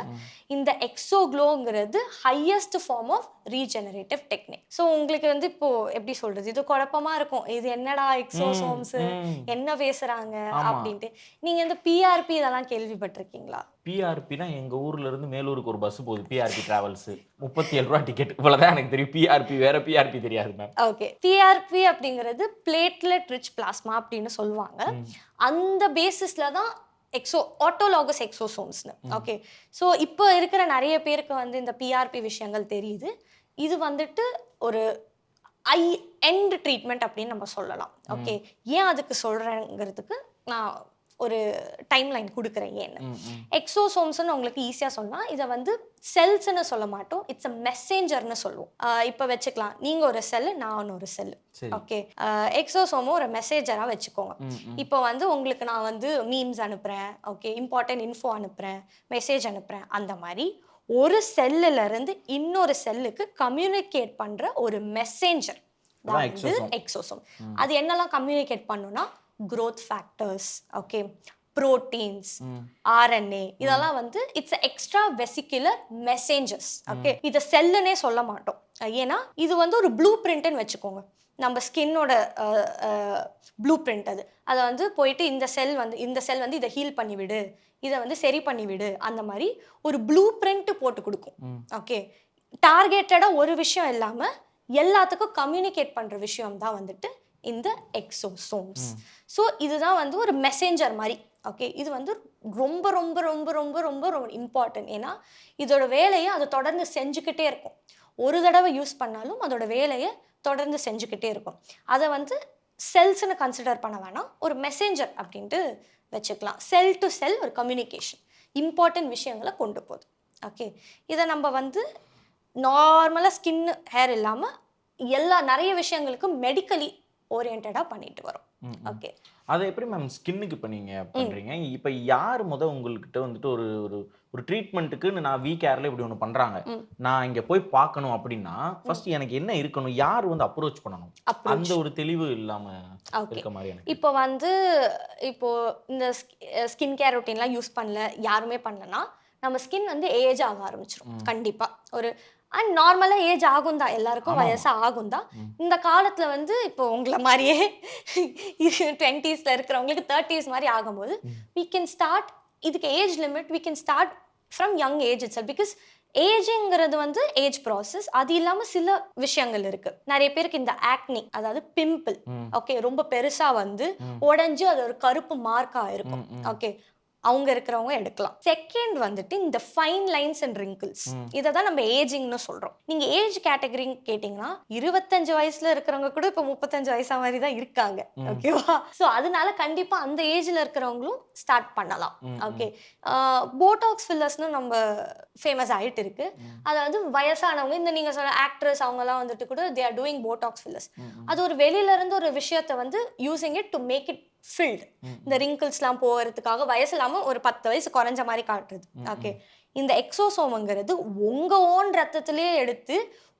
இந்த எக்ஸோ க்ளோங்கிறது highest form of regenerative technique. So உங்களுக்கு வந்து இப்போ எப்படி சொல்றது, இது குழப்பமா இருக்கும், இது என்னடா எக்ஸோசோம்ஸ் என்ன பேசுறாங்க அப்படின்ட்டு. நீங்க இந்த பிஆர்பி இதெல்லாம் கேள்விப்பட்டிருக்கீங்களா? பிஆர்பினா எங்க ஊர்ல இருந்து மேலூருக்கு ஒரு பஸ் போகுது, பிஆர்பி டிராவல்ஸ், 37 ரூபா டிக்கெட், இவ்வளவுதான் எனக்கு தெரியும். பிஆர்பி வேற, பிஆர்பி தெரியாது மேம். ஓகே, பிஆர்பி அப்படிங்கிறது பிளேட்லெட் ரிச் பிளாஸ்மா அப்படின்னு சொல்லுவாங்க. அந்த பேசிஸ்ல தான் ஆட்டோலாகஸ் எக்ஸோசோம்ஸ்னு. ஓகே, ஸோ இப்போ இருக்கிற நிறைய பேருக்கு வந்து இந்த பிஆர்பி விஷயங்கள் தெரியுது. இது வந்துட்டு ஒரு ஐ எண்ட் ட்ரீட்மெண்ட் அப்படின்னு நம்ம சொல்லலாம். ஓகே, ஏன் அதுக்கு சொல்கிறேங்கிறதுக்கு நான் ஒரு டைம்லைன் கொடுக்குறேன். ஏன்னு எக்ஸோசோம்ஸ்ன்னு உங்களுக்கு ஈஸியாக சொல்லலாம். இதை வந்து செல்ஸ்ன்னு சொல்ல மாட்டோம், இட்ஸ் அ மெசேஞ்சர்னு சொல்லுவோம். இப்போ வச்சுக்கலாம், நீங்கள் ஒரு செல்லு, நான் ஒரு செல்லு. ஓகே, எக்ஸோசோமும் ஒரு மெசேஜராக வச்சுக்கோங்க. இப்போ வந்து உங்களுக்கு நான் வந்து மீம்ஸ் அனுப்புகிறேன், ஓகே, இம்பார்ட்டன்ட் இன்ஃபோ அனுப்புகிறேன், மெசேஜ் அனுப்புகிறேன். அந்த மாதிரி ஒரு செல்லுல இருந்து இன்னொரு செல்லுக்கு கம்யூனிகேட் பண்ற ஒரு மெசேஞ்சர் தான் வந்து எக்ஸோசோம். அது என்னெல்லாம் கம்யூனிகேட் பண்ணுன்னா growth factors, okay, proteins, RNA, இதெல்லாம் வந்து it's extra vesicular messengers. Okay, இதை செல்லுன்னே சொல்ல மாட்டோம். ஏன்னா இது வந்து ஒரு ப்ளூ பிரிண்ட்னு வச்சுக்கோங்க. நம்ம ஸ்கின்னோட ப்ளூ பிரிண்ட் அது. அதை வந்து போயிட்டு இந்த செல் வந்து இதை ஹீல் பண்ணிவிடு, இதை வந்து சரி பண்ணிவிடு, அந்த மாதிரி ஒரு ப்ளூ பிரிண்ட் போட்டு கொடுக்கும். ஓகே, டார்கெட்டடாக ஒரு விஷயம் இல்லாமல் எல்லாத்துக்கும் கம்யூனிகேட் பண்ணுற விஷயம் தான் வந்துட்டு இந்த எக்ஸோசோம்ஸ். ஸோ இதுதான் வந்து ஒரு மெசேஞ்சர் மாதிரி. ஓகே, இது வந்து ரொம்ப ரொம்ப ரொம்ப ரொம்ப ரொம்ப ரொம்ப இம்பார்ட்டன்ட். ஏன்னா இதோட வேலையை அது தொடர்ந்து செஞ்சுக்கிட்டே இருக்கும். ஒரு தடவை யூஸ் பண்ணாலும் அதோட வேலையை தொடர்ந்து செஞ்சுக்கிட்டே இருக்கும். அதை வந்து செல்ஸ்ன்னு கன்சிடர் பண்ண வேணாம், ஒரு மெசேஞ்சர் அப்படின்ட்டு வச்சுக்கலாம். செல் டு செல் ஒரு கம்யூனிகேஷன், இம்பார்ட்டன்ட் விஷயங்களை கொண்டு போகுது. ஓகே, இதை நம்ம வந்து நார்மலாக ஸ்கின் ஹேர் இல்லாமல் நிறைய விஷயங்களுக்கு மெடிக்கலி ஓரியன்டாக பண்ணிட்டு வரோம். ஓகே, அதை எப்படி மேம் ஸ்கின்னுக்கு இப்போ நீங்கள் பண்ணுறீங்க? இப்போ யார் உங்கள்கிட்ட வந்துட்டு ஒரு ஒரு ஒரு ட்ரீட்மெண்ட்டுக்குன்னு நான் கேரில் இப்படி ஒன்று பண்ணுறாங்க, நான் இங்கே போய் பார்க்கணும் அப்படின்னா ஃபர்ஸ்ட் எனக்கு என்ன இருக்கணும், யார் வந்து அப்ரோச் பண்ணணும், அந்த ஒரு தெளிவு இல்லாமல் இருக்க மாதிரி எனக்கு. இப்போ இந்த ஸ்கின் கேர் ரொட்டீன்லாம் யூஸ் பண்ணல, யாருமே பண்ணலன்னா நம்ம ஸ்கின் வந்து ஏஜ் ஆக ஆரம்பிச்சிடும் கண்டிப்பாக. ஒரு அண்ட் நார்மலாக ஏஜ் ஆகும் தான், எல்லாருக்கும் வயசாக ஆகும் தான். இந்த காலத்தில் வந்து இப்போ உங்களை மாதிரியே 20s இருக்கிறவங்களுக்கு 30s மாதிரி ஆகும்போது we can start, இதுக்கு age limit, we can start from young age itself, because ஏஜிங்கிறது வந்து ஏஜ் ப்ராசஸ். அது இல்லாமல் சில விஷயங்கள் இருக்கு. நிறைய பேருக்கு இந்த ஆக்னி, அதாவது பிம்பிள், ஓகே, ரொம்ப பெருசா வந்து உடஞ்சி அது ஒரு கருப்பு மார்க்கா இருக்கும். ஓகே, அவங்க இருக்கிறவங்க எடுக்கலாம். செகண்ட் வந்துட்டு இந்த ஃபைன் லைன்ஸ் அண்ட் ரிங்கிள்ஸ், இதை தான் நம்ம ஏஜிங்னு சொல்றோம். நீங்க ஏஜ் கேட்டகரி கேட்டீங்கன்னா 25 வயசுல இருக்கிறவங்க கூட இப்போ 35 வயசா மாதிரி தான் இருக்காங்க. ஓகேவா? ஸோ அதனால கண்டிப்பா அந்த ஏஜ்ல இருக்கிறவங்களும் ஸ்டார்ட் பண்ணலாம். ஓகே, போட்டாக்ஸ் ஃபில்லர்ஸ்னு நம்ம ஃபேமஸ் ஆயிட்டு இருக்கு. அதாவது வயசானவங்க, இந்த நீங்க சொல்ற ஆக்ட்ரஸ், அவங்கலாம் வந்துட்டு கூட they are doing Botox fillers. அது ஒரு வெளியில இருந்து ஒரு விஷயத்தை வந்து using it to make it filled, இந்த ரிங்கிள்ஸ்லாம் போகிறதுக்காக, வயசு இல்லாமல் ஒரு 10 வயசு குறைஞ்ச மாதிரி காட்டுறது. ஓகே, இந்த எக்ஸோசோம்ங்கிறது உங்க ஓன் ரத்தத்திலேயே எடுத்து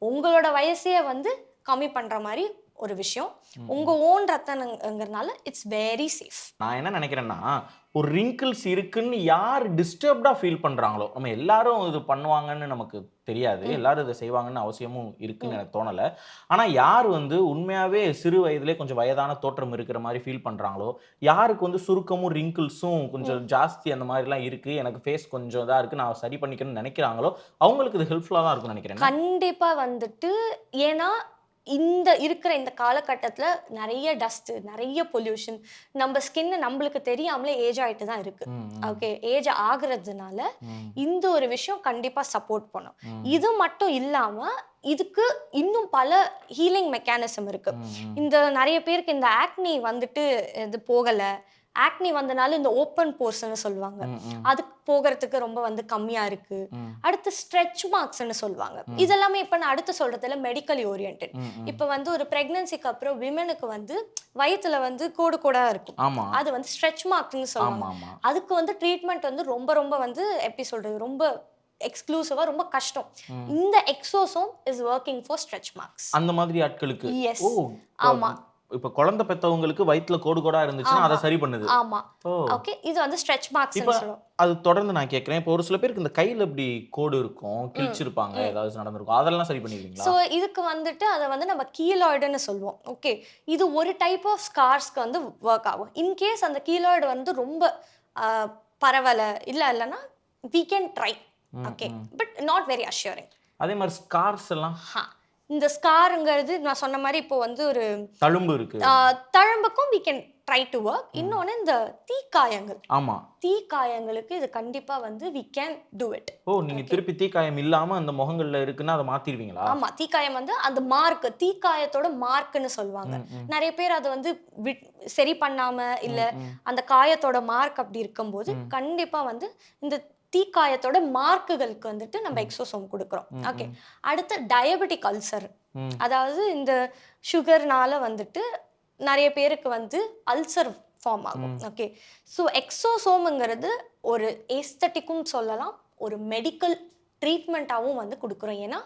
உங்களோட வயசையே வந்து கம்மி பண்ற மாதிரி ஒரு விஷயம். உங்க ஓன் ரத்தம்ங்கிறதுனால இட்ஸ் வெரி சேஃப். நான் என்ன நினைக்கிறேன்னா, ஒரு ரிங்கிள்ஸ் இருக்குன்னு யார் டிஸ்டர்ப்டா ஃபீல் பண்றாங்களோ, நம்ம எல்லாரும் இது பண்ணுவாங்கன்னு நமக்கு தெரியாது, எல்லாரும் இதை செய்வாங்கன்னு அவசியமும் இருக்குன்னு எனக்கு தோணலை. ஆனா யார் வந்து உண்மையாவே சிறு வயதிலே கொஞ்சம் வயதான தோற்றம் இருக்கிற மாதிரி ஃபீல் பண்றாங்களோ, யாருக்கு வந்து சுருக்கமும் ரிங்கிள்ஸும் கொஞ்சம் ஜாஸ்தி அந்த மாதிரிலாம் இருக்கு, எனக்கு ஃபேஸ் கொஞ்சம் இதாக இருக்கு, நான் சரி பண்ணிக்கணும்னு நினைக்கிறாங்களோ அவங்களுக்கு இது ஹெல்ப்ஃபுல்லாக தான் இருக்கும்னு நினைக்கிறேன். கண்டிப்பா வந்துட்டு, ஏன்னா இருக்கிற இந்த காலகட்டத்தில் நிறைய டஸ்ட், நிறைய பொல்யூஷன், நம்ம ஸ்கின் நம்மளுக்கு தெரியாமலே ஏஜ் ஆகிட்டு தான் இருக்கு. ஓகே, ஏஜ் ஆகுறதுனால இந்த ஒரு விஷயம் கண்டிப்பா சப்போர்ட் பண்ணும். இது மட்டும் இல்லாம இதுக்கு இன்னும் பல ஹீலிங் மெக்கானிசம் இருக்கு. இந்த நிறைய பேருக்கு இந்த ஆக்னி வந்துட்டு இது போகல, ஆக்னி வந்தனால இந்த ஓப்பன் போர்ஸ்ன்னு சொல்லுவாங்க, அதுக்கு போகிறதுக்கு ரொம்ப வந்து கம்மியா இருக்கு. அடுத்து ஸ்ட்ரெச் மார்க்ஸ்ன்னு சொல்லுவாங்க. இதெல்லாமே இப்ப நான் அடுத்து சொல்றதுல மெடிக்கலி ஓரியன்ட். இப்ப வந்து ஒரு பிரெக்னன்சிக்கு அப்புறம் விமனுக்கு வந்து வயிற்றுல வந்து கோடு கோடா இருக்கும், அது வந்து ஸ்ட்ரெச் மார்க்ஸ்ன்னு சொல்லுவாங்க. அதுக்கு வந்து ட்ரீட்மெண்ட் வந்து ரொம்ப ரொம்ப வந்து எப்படி சொல்றது, ரொம்ப எக்ஸ்க்ளூசிவா, ரொம்ப கஷ்டம். இந்த exosome is working for stretch marks. அந்த மாதிரி ஆட்களுக்கு. எஸ், ஆமா. இப்ப குழந்தை பெத்தவங்களுக்கு வயித்துல கோடு கோடா இருந்துச்சுன்னா அதை சரி பண்ணுது. ஆமா, ஓகே, இது வந்து ஸ்ட்ரெச் மார்க்ஸ் சொல்றோம். அது தொடர்ந்து நான் கேக்குறேன், இப்போ ஒரு சில பேருக்கு இந்த கையில இப்படி கோடு இருக்கும், கிழிச்சிருப்பாங்க, ஏதாவது நடந்திருக்கும், அதெல்லாம் சரி பண்ணிடுவீங்களா? சோ இதுக்கு வந்துட்டு அதை வந்து நம்ம கீலாய்டுன்னு சொல்லுவோம். ஓகே, இது ஒரு டைப் ஆஃப் ஸ்கார்ஸ்க்கு வந்து ஒர்க் ஆகும். இன்கேஸ் அந்த கீலாய்டு வந்து ரொம்ப பரவல இல்லைன்னா we can try. Okay, but not very assuring. அதே மாதிரி ஸ்கார்ஸ் எல்லாம், இந்த ஸ்காருங்கிறது நான் சொன்ன மாதிரி இப்போ வந்து ஒரு தழும்பு இருக்கு, தழும்புக்கும் we can try to work. இன்னொன்று இந்த தீக்காயங்கள், ஆமா. தீக்காயங்களுக்கு இது கண்டிப்பா வந்து வி கேன் டூ இட். ஓ! நீங்க திருப்பி தீக்காயம் இல்லாம அந்த முகங்கள்ல இருக்குன்னா அத மாத்திருவீங்களா? ஆமா, தீக்காயம் வந்து அந்த மார்க், தீக்காயத்தோட மார்க்ன்னு சொல்லுவாங்க. நிறைய பேர் அத வந்து சரி பண்ணாம, இல்ல அந்த காயத்தோட மார்க் அப்படி இருக்கும்போது கண்டிப்பா வந்து இந்த தீக்காயத்தோட மார்க்குகளுக்கு வந்துட்டு நம்ம எக்ஸோசோம் கொடுக்குறோம். ஓகே. அடுத்து டயபெட்டிக் அல்சர், அதாவது இந்த சுகர்னால வந்துட்டு நிறைய பேருக்கு வந்து அல்சர் ஃபார்ம் ஆகும். ஓகே. ஸோ எக்ஸோசோம்ங்கிறது ஒரு ஏஸ்தட்டிக்கும் சொல்லலாம், ஒரு மெடிக்கல் ட்ரீட்மெண்ட்டாகவும் வந்து கொடுக்குறோம். ஏன்னா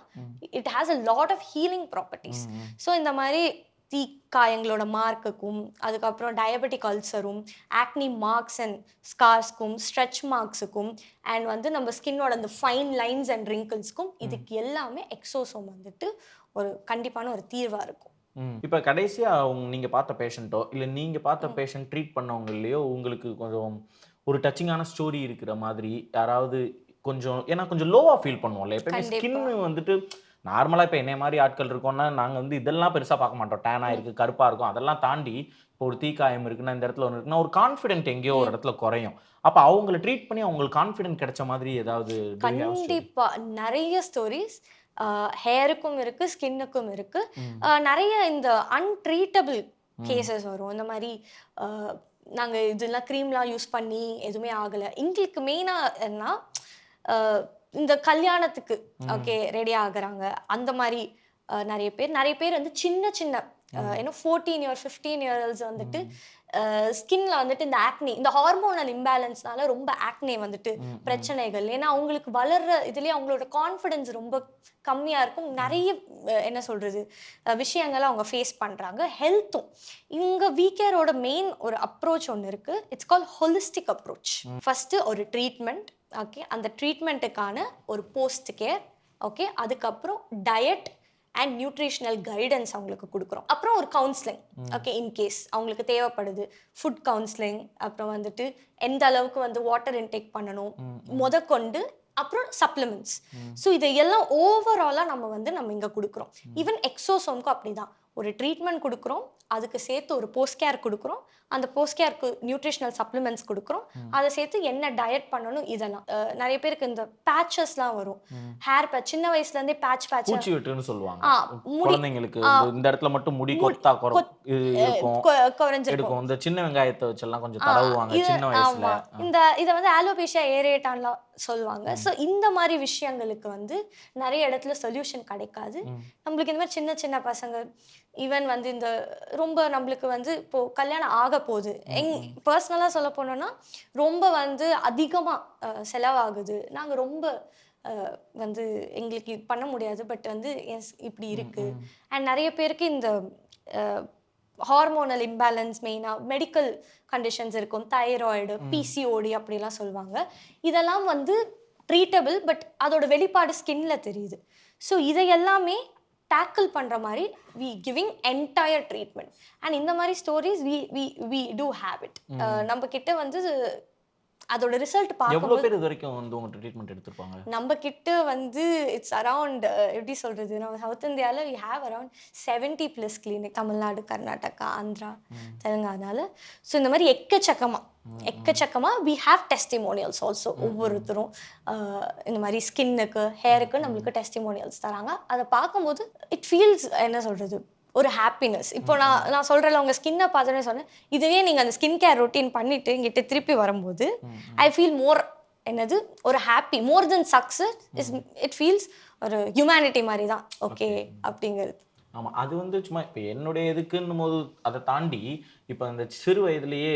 it has a lot of healing properties. So இந்த மாதிரி தீக்காயங்களோட மார்க்குக்கும், அதுக்கப்புறம் டயபெட்டிக் அல்சரும், ஆக்னி மார்க்ஸ் அண்ட் ஸ்கார்ஸ்க்கும், ஸ்ட்ரெச் மார்க்ஸுக்கும், அண்ட் வந்து நம்ம ஸ்கின்னோட அந்த ஃபைன் லைன்ஸ் அண்ட் ரிங்கிள்ஸ்க்கும், இதுக்கு எல்லாமே எக்ஸோசோம் வந்துட்டு ஒரு கண்டிப்பான ஒரு தீர்வாக இருக்கும். இப்ப கடைசியா நீங்க பார்த்த பேஷண்ட்டோ, இல்ல நீங்க பார்த்த பேஷண்ட் ட்ரீட் பண்ணவங்கலயோ உங்களுக்கு கொஞ்சம் ஒரு டச்சிங்கான ஸ்டோரி இருக்கிற மாதிரி யாராவது கொஞ்சம் ஏன்னா கொஞ்சம் லோவா ஃபீல் பண்ணுவோம்ல. எப்பவுமே ஸ்கின் கண்டிப்பா. வந்துட்டு நார்மலா இப்ப என்னைய மாரி ஆட்கள் இருக்கோம்னா, நாங்க வந்து இதெல்லாம் பெருசா பார்க்க மாட்டோம். டேனா இருக்கு, கருப்பா இருக்கும். அதெல்லாம் தாண்டி இப்போ ஒரு தீக்காயம் இருக்குன்னா, இந்த இடத்துல ஒண்ணு இருக்குன்னா, ஒரு கான்ஃபிடென்ட் எங்கேயோ ஒரு இடத்துல குறையும். அப்ப அவங்கள ட்ரீட் பண்ணி அவங்களுக்கு கான்ஃபிடென்ட் கிடைச்ச மாதிரி ஏதாவது do you have story? கண்டிப்பா நிறைய ஸ்டோரிஸ் ஹேருக்கும் இருக்கு, ஸ்கின்னுக்கும் இருக்கு. நிறைய இந்த அன்ட்ரீட்டபிள் கேசஸ் வரும். இந்த மாதிரி நாங்க இதெல்லாம் க்ரீம்லாம் யூஸ் பண்ணி எதுவுமே ஆகல. எங்களுக்கு மெயினா என்ன, இந்த கல்யாணத்துக்கு ஓகே ரெடி ஆகுறாங்க அந்த மாதிரி நிறைய பேர் வந்து சின்ன சின்ன 14 இயர் 15 இயர்ஸ் வந்துட்டு ஸ்கின்ல வந்துட்டு இந்த ஆக்னி, இந்த ஹார்மோனல் இம்பேலன்ஸ்னால ரொம்ப ஆக்னே வந்துட்டு பிரச்சனைகள். ஏன்னா அவங்களுக்கு வளர்ற இதுலயே அவங்களோட கான்ஃபிடன்ஸ் ரொம்ப கம்மியா இருக்கும். நிறைய என்ன சொல்றது விஷயங்களை அவங்க ஃபேஸ் பண்றாங்க. ஹெல்த்தும் இங்க வீக்கேரோட மெயின் ஒரு அப்ரோச் ஒன்று இருக்கு. It's call holistic approach. First ஒரு ட்ரீட்மெண்ட், ஓகே, அந்த ட்ரீட்மெண்ட்டுக்கான ஒரு போஸ்ட் கேர், ஓகே, அதுக்கப்புறம் டயட் அண்ட் நியூட்ரிஷனல் கைடன்ஸ் அவங்களுக்கு கொடுக்குறோம். அப்புறம் ஒரு கவுன்சிலிங், ஓகே, இன்கேஸ் அவங்களுக்கு தேவைப்படுது ஃபுட் கவுன்சிலிங், அப்புறம் வந்துட்டு எந்த அளவுக்கு வந்து வாட்டர் இன்டேக் பண்ணணும் முதற்கொண்டு, அப்புறம் சப்ளிமெண்ட்ஸ். ஸோ இதையெல்லாம் ஓவராலாக நம்ம இங்கே கொடுக்குறோம். ஈவன் எக்ஸோசோம்க்கும் அப்படிதான் ஒரு ட்ரீட்மெண்ட் கொடுக்குறோம், அதுக்கு சேர்த்து ஒரு போஸ்ட் கேர் கொடுக்குறோம், அந்த போஸ்ட் கேருக்கு நியூட்ரிஷனல் சப்ளிமெண்ட்ஸ் கொடுக்குறோம், அதை சேர்த்து என்ன டயட் பண்ணணும் இதெல்லாம். நிறைய பேருக்கு இந்த பேச்சஸ்லாம் வரும், ஹேர் பேட்ச், சின்ன வயசுல இருந்தே பேட்ச் பூச்சி வெட்டுன்னு சொல்லுவாங்க. முடி குழந்தைங்களுக்கு இந்த இடத்துல மட்டும் முடி கொத்தா இருக்கும், குறைஞ்சிருக்கும். இந்த சின்ன வெங்காயத்தை வச்செல்லாம் கொஞ்சம் தடவுவாங்க சின்ன வயசுல. இதை வந்து ஆலோபேஷியா ஏரேட்டான்லாம் சொல்லுவாங்க. ஸோ இந்த மாதிரி விஷயங்களுக்கு வந்து நிறைய இடத்துல சொல்யூஷன் கிடைக்காது. நம்மளுக்கு இந்த மாதிரி சின்ன சின்ன பசங்க, ஈவன் வந்து இந்த ரொம்ப நம்மளுக்கு வந்து இப்போ கல்யாணம் ஆக போகுது, பர்சனலாக சொல்ல போனோம்னா ரொம்ப வந்து அதிகமாக செலவாகுது, நாங்கள் ரொம்ப வந்து எங்களுக்கு பண்ண முடியாது, பட் வந்து இப்படி இருக்கு. அண்ட் நிறைய பேருக்கு இந்த ஹார்மோனல் இம்பேலன்ஸ், மெயினாக மெடிக்கல் கண்டிஷன்ஸ் இருக்கும், தைராய்டு, பிசிஓடி அப்படிலாம் சொல்லுவாங்க. இதெல்லாம் வந்து ட்ரீட்டபிள், பட் அதோட வெளிப்பாடு ஸ்கின்ல தெரியுது. ஸோ இதை எல்லாமே டேக்கிள் பண்ணுற மாதிரி we giving entire treatment. And இந்த மாதிரி stories we do have it. நம்ம கிட்ட வந்து அதோட ரிசல்ட் எவ்வளவு பார்க்கும்போது பேர் இது வரைக்கும் வந்து உங்க ட்ரீட்மெண்ட் எடுத்துப்பாங்க? நம்ம கிட்ட வந்து இட்ஸ் அரவுண்ட் எப்படி சொல்றது, நம்ம சவுத் இந்தியாவில் we have around 70+ clinic, Tamil Nadu, Karnataka, Andhra, தெலுங்கானால. ஸோ இந்த மாதிரி எக்கச்சக்கமாக வி ஹேவ் டெஸ்டிமோனியல்ஸ் ஆல்சோ. ஒவ்வொருத்தரும் இந்த மாதிரி ஸ்கின்னுக்கு, ஹேருக்கு நம்மளுக்கு டெஸ்டிமோனியல்ஸ் தராங்க. அதை பார்க்கும்போது இட் ஃபீல்ஸ் என்ன சொல்றது, ஒரு ஹாப்பினஸ். இப்போ நான் சொல்கிறேன்ல, உங்கள் ஸ்கின்னை பார்த்தோன்னே சொன்னேன், இதுவே நீங்கள் அந்த ஸ்கின் கேர் ரொட்டீன் பண்ணிவிட்டு இங்கிட்ட திருப்பி வரும்போது ஐ ஃபீல் மோர் என்னது ஒரு happy, more then success is it feels ஒரு ஹியூமனிட்டி மாதிரி தான். ஓகே அப்படிங்கிறது. ஆமாம், அது வந்து சும்மா இப்போ என்னுடைய எதுக்குன்னும் போது அதை தாண்டி இப்போ இந்த சிறு வயதுலேயே